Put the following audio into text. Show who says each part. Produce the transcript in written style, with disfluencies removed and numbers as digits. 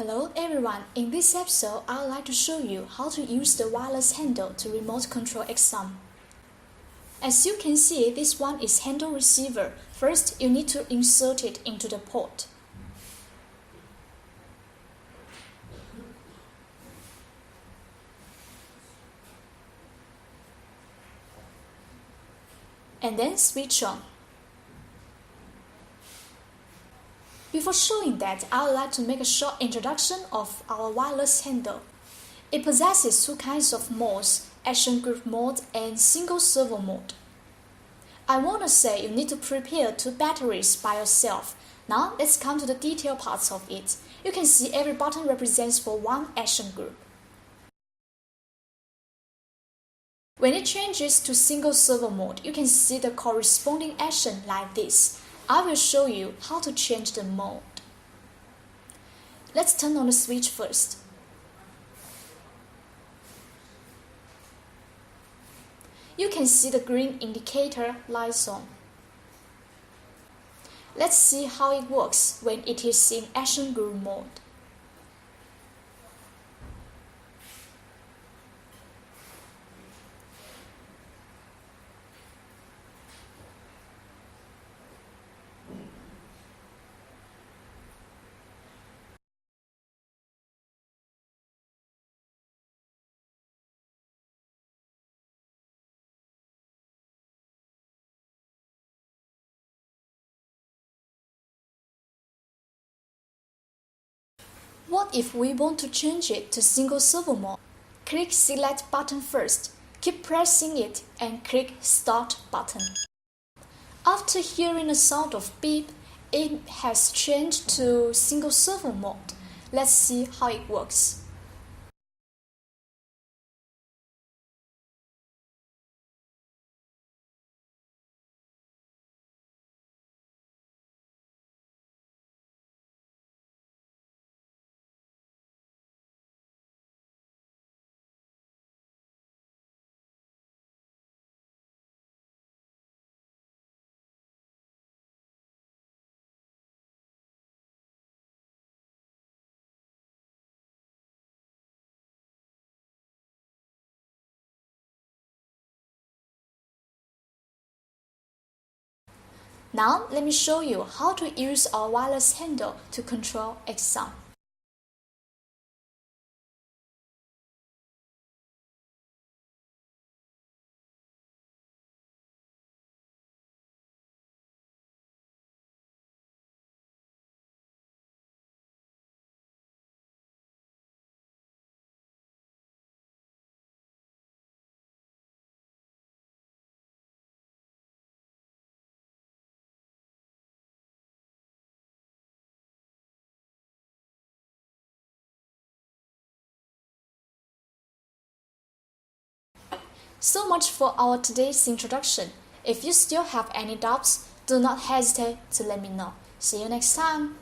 Speaker 1: Hello everyone, in this episode I would like to show you how to use the wireless handle to remote control xArm. As you can see, this one is handle receiver. First, you need to insert it into the port. And then switch on. Before showing that, I would like to make a short introduction of our wireless handle. It possesses two kinds of modes, action group mode and single servo mode. I want to say you need to prepare two batteries by yourself. Now let's come to the detailed parts of it. You can see every button represents for one action group. When it changes to single servo mode, you can see the corresponding action like this. I will show you how to change the mode. Let's turn on the switch first. You can see the green indicator lights on. Let's see how it works when it is in action group mode. What if we want to change it to single servo mode? Click Select button first, keep pressing it and click Start button. After hearing the sound of beep, it has changed to single servo mode. Let's see how it works. Now let me show you how to use our wireless handle to control xArm. So much for our today's introduction. If you still have any doubts, do not hesitate to let me know. See you next time.